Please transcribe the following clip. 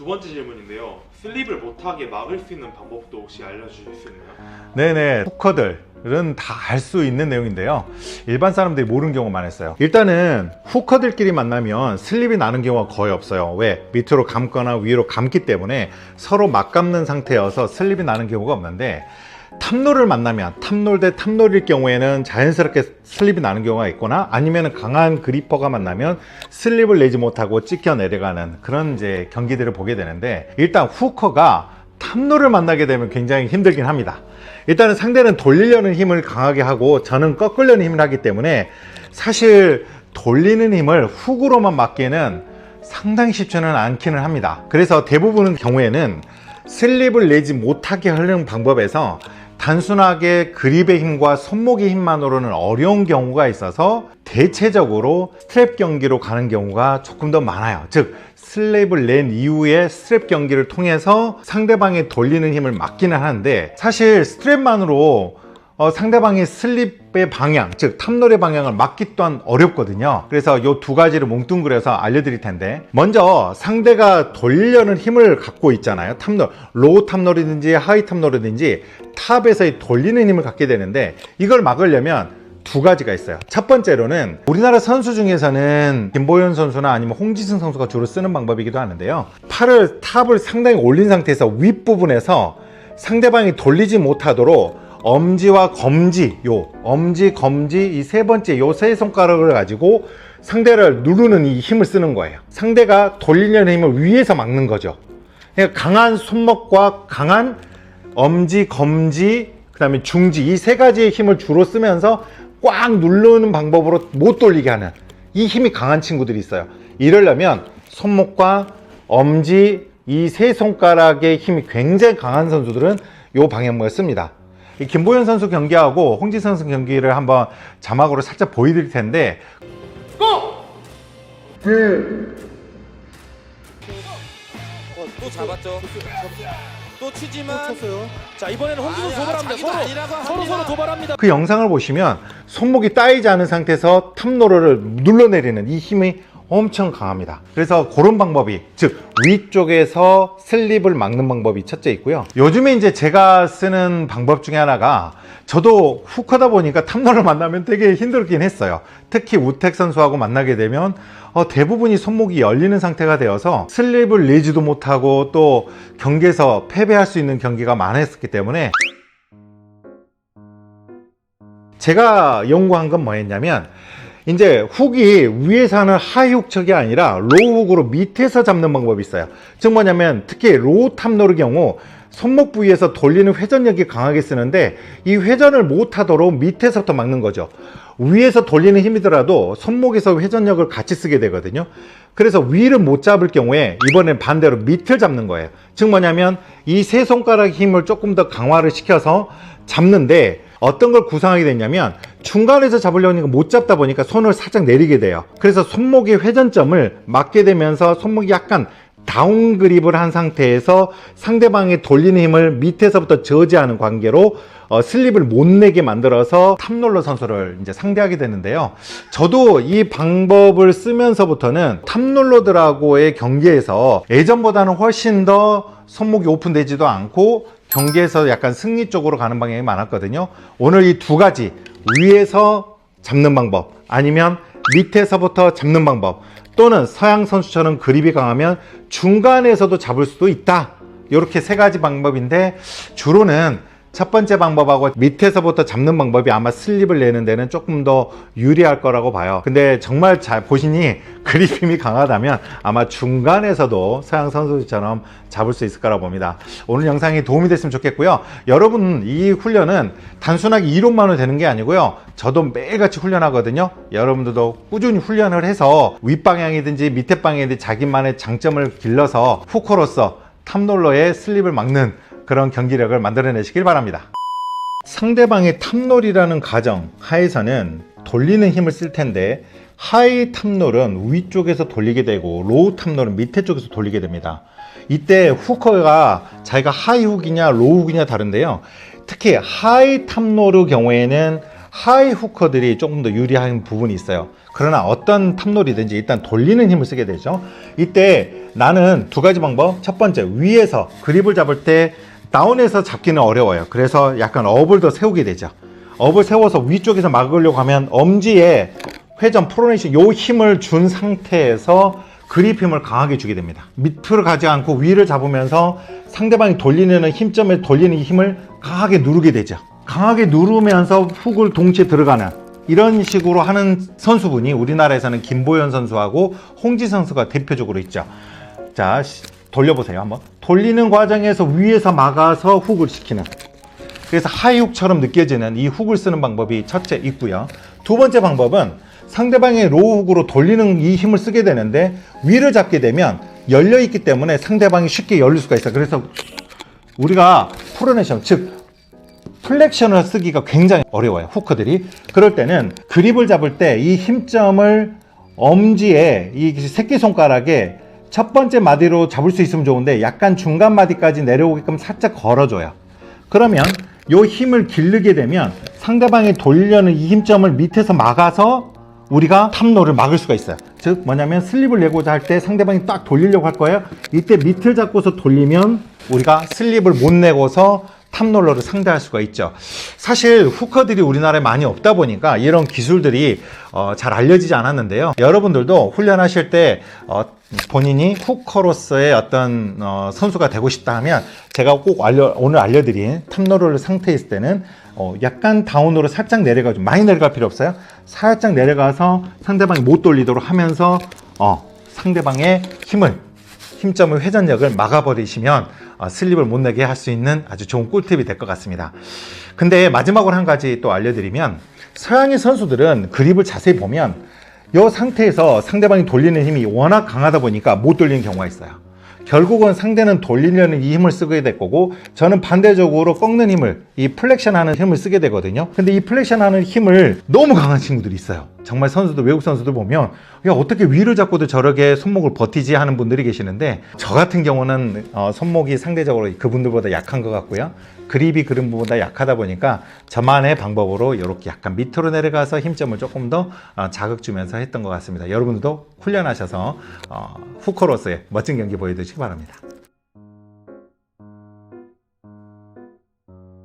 번째 질문인데요. 슬립을 못하게 막을 수 있는 방법도 혹시 알려주실 수 있나요? 네네, 후커들은 다 알 수 있는 내용인데요. 일반 사람들이 모르는 경우가 많았어요. 일단은 후커들끼리 만나면 슬립이 나는 경우가 거의 없어요. 왜? 밑으로 감거나 위로 감기 때문에 서로 맞감는 상태여서 슬립이 나는 경우가 없는데, 탑롤을 만나면 탑롤 대 탑롤일 경우에는 자연스럽게 슬립이 나는 경우가 있거나, 아니면 강한 그리퍼가 만나면 슬립을 내지 못하고 찍혀 내려가는 그런 이제 경기들을 보게 되는데, 일단 후커가 탑롤을 만나게 되면 굉장히 힘들긴 합니다. 일단은 상대는 돌리려는 힘을 강하게 하고 저는 꺾으려는 힘을 하기 때문에 사실 돌리는 힘을 훅으로만 맞기는 상당히 쉽지는 않기는 합니다. 그래서 대부분의 경우에는 슬립을 내지 못하게 하는 방법에서 단순하게 그립의 힘과 손목의 힘만으로는 어려운 경우가 있어서 대체적으로 스트랩 경기로 가는 경우가 조금 더 많아요. 즉 슬립을 낸 이후에 스트랩 경기를 통해서 상대방의 돌리는 힘을 막기는 하는데, 사실 스트랩만으로 상대방의 슬립의 방향, 즉 탑롤의 방향을 막기 또한 어렵거든요. 그래서 이 두 가지를 뭉뚱그려서 알려드릴 텐데, 먼저 상대가 돌리려는 힘을 갖고 있잖아요. 탑롤, 로우 탑롤이든지 하이 탑롤이든지 탑에서의 돌리는 힘을 갖게 되는데, 이걸 막으려면 두 가지가 있어요. 첫 번째로는 우리나라 선수 중에서는 김보현 선수나 아니면 홍지승 선수가 주로 쓰는 방법이기도 하는데요. 탑을 상당히 올린 상태에서 윗부분에서 상대방이 돌리지 못하도록 엄지와 검지, 엄지, 검지 이 세 번째 요 세 손가락을 가지고 상대를 누르는 이 힘을 쓰는 거예요. 상대가 돌리려는 힘을 위에서 막는 거죠. 그러니까 강한 손목과 강한 엄지, 검지, 그 다음에 중지 이 세 가지의 힘을 주로 쓰면서 꽉 누르는 방법으로 못 돌리게 하는 이 힘이 강한 친구들이 있어요. 이러려면 손목과 엄지 이 세 손가락의 힘이 굉장히 강한 선수들은 이 방향목을 씁니다. 김보현 선수 경기하고 홍지승 선수 경기를 한번 자막으로 살짝 보여드릴 텐데, 또 잡았죠. 또 치지만 자, 이번에는 홍지승 도발합니다. 서로 도발합니다. 그 영상을 보시면 손목이 따이지 않은 상태에서 탑롤러를 눌러내리는 이 힘이 엄청 강합니다. 그래서 그런 방법이, 즉 위쪽에서 슬립을 막는 방법이 첫째 있고요. 요즘에 이제 제가 쓰는 방법 중에 하나가, 저도 훅하다 보니까 탑롤을 만나면 되게 힘들긴 했어요. 특히 우택 선수하고 만나게 되면 대부분이 손목이 열리는 상태가 되어서 슬립을 내지도 못하고 또 경기에서 패배할 수 있는 경기가 많았기 때문에, 제가 연구한 건 뭐였냐면, 이제 훅이 위에서 하는 하이 훅 척이 아니라 로우 훅으로 밑에서 잡는 방법이 있어요. 즉 뭐냐면, 특히 로우 탑롤의 경우 손목 부위에서 돌리는 회전력이 강하게 쓰는데, 이 회전을 못하도록 밑에서부터 막는 거죠. 위에서 돌리는 힘이더라도 손목에서 회전력을 같이 쓰게 되거든요. 그래서 위를 못 잡을 경우에 이번엔 반대로 밑을 잡는 거예요. 즉 뭐냐면, 이 세 손가락 힘을 조금 더 강화를 시켜서 잡는데, 어떤 걸 구상하게 됐냐면, 중간에서 잡으려니까 못 잡다 보니까 손을 살짝 내리게 돼요. 그래서 손목의 회전점을 막게 되면서 손목이 약간 다운 그립을 한 상태에서 상대방의 돌리는 힘을 밑에서부터 저지하는 관계로 슬립을 못 내게 만들어서 탑롤러 선수를 이제 상대하게 되는데요. 저도 이 방법을 쓰면서부터는 탑롤러들하고의 경기에서 예전보다는 훨씬 더 손목이 오픈되지도 않고 경기에서 약간 승리 쪽으로 가는 방향이 많았거든요. 오늘 이 두 가지, 위에서 잡는 방법 아니면 밑에서부터 잡는 방법, 또는 서양 선수처럼 그립이 강하면 중간에서도 잡을 수도 있다, 이렇게 세 가지 방법인데, 주로는 첫 번째 방법하고 밑에서부터 잡는 방법이 아마 슬립을 내는 데는 조금 더 유리할 거라고 봐요. 근데 정말 잘 보시니 그립 힘이 강하다면 아마 중간에서도 서양 선수들처럼 잡을 수 있을 거라고 봅니다. 오늘 영상이 도움이 됐으면 좋겠고요. 여러분, 이 훈련은 단순하게 이론만으로 되는 게 아니고요. 저도 매일같이 훈련하거든요. 여러분들도 꾸준히 훈련을 해서 윗방향이든지 밑에 방향이든지 자기만의 장점을 길러서 후커로서 탑롤러의 슬립을 막는 그런 경기력을 만들어내시길 바랍니다. 상대방의 탑롤이라는 가정 하에서는 돌리는 힘을 쓸 텐데, 하이 탑롤은 위쪽에서 돌리게 되고 로우 탑롤은 밑에 쪽에서 돌리게 됩니다. 이때 후커가 자기가 하이 훅이냐 로우 훅이냐 다른데요. 특히 하이 탑롤의 경우에는 하이 후커들이 조금 더 유리한 부분이 있어요. 그러나 어떤 탑놀이든지 일단 돌리는 힘을 쓰게 되죠. 이때 나는 두 가지 방법. 첫 번째, 위에서 그립을 잡을 때 다운에서 잡기는 어려워요. 그래서 약간 업을 더 세우게 되죠. 업을 세워서 위쪽에서 막으려고 하면 엄지에 회전 프로네이션 요 힘을 준 상태에서 그립 힘을 강하게 주게 됩니다. 밑으로 가지 않고 위를 잡으면서 상대방이 돌리는 힘점에 돌리는 힘을 강하게 누르게 되죠. 강하게 누르면서 훅을 동시에 들어가는 이런 식으로 하는 선수분이 우리나라에서는 김보현 선수하고 홍지 선수가 대표적으로 있죠. 자, 돌려보세요. 한번. 돌리는 과정에서 위에서 막아서 훅을 시키는, 그래서 하이훅처럼 느껴지는 이 훅을 쓰는 방법이 첫째 있고요. 두 번째 방법은 상대방의 로우훅으로 돌리는 이 힘을 쓰게 되는데 위를 잡게 되면 열려 있기 때문에 상대방이 쉽게 열릴 수가 있어요. 그래서 우리가 프로네이션, 즉 플렉션을 쓰기가 굉장히 어려워요, 후커들이. 그럴 때는 그립을 잡을 때 이 힘점을 엄지에, 이 새끼손가락에 첫 번째 마디로 잡을 수 있으면 좋은데 약간 중간 마디까지 내려오게끔 살짝 걸어줘요. 그러면 이 힘을 기르게 되면 상대방이 돌리려는 이 힘점을 밑에서 막아서 우리가 탑롤을 막을 수가 있어요. 즉 뭐냐면 슬립을 내고자 할 때 상대방이 딱 돌리려고 할 거예요. 이때 밑을 잡고서 돌리면 우리가 슬립을 못 내고서 탑롤러를 상대할 수가 있죠. 사실 후커들이 우리나라에 많이 없다 보니까 이런 기술들이 잘 알려지지 않았는데요. 여러분들도 훈련하실 때 본인이 후커로서의 어떤 선수가 되고 싶다 하면 제가 꼭 오늘 알려드린 탑롤러 상태에 있을 때는 약간 다운으로 살짝 내려가지고, 많이 내려갈 필요 없어요. 살짝 내려가서 상대방이 못 돌리도록 하면서 상대방의 힘점의 회전력을 막아버리시면 슬립을 못 내게 할 수 있는 아주 좋은 꿀팁이 될 것 같습니다. 근데 마지막으로 한 가지 또 알려드리면, 서양의 선수들은 그립을 자세히 보면 이 상태에서 상대방이 돌리는 힘이 워낙 강하다 보니까 못 돌리는 경우가 있어요. 결국은 상대는 돌리려는 이 힘을 쓰게 될 거고, 저는 반대적으로 꺾는 힘을, 이 플렉션 하는 힘을 쓰게 되거든요. 근데 이 플렉션 하는 힘을 너무 강한 친구들이 있어요. 정말 선수들, 외국 선수들 보면 야, 어떻게 위를 잡고도 저렇게 손목을 버티지 하는 분들이 계시는데, 저 같은 경우는 손목이 상대적으로 그분들보다 약한 것 같고요. 그립이 그런 부분보다 약하다 보니까 저만의 방법으로 이렇게 약간 밑으로 내려가서 힘점을 조금 더 자극 주면서 했던 것 같습니다. 여러분들도 훈련하셔서 후커로서의 멋진 경기 보여드리시기 바랍니다.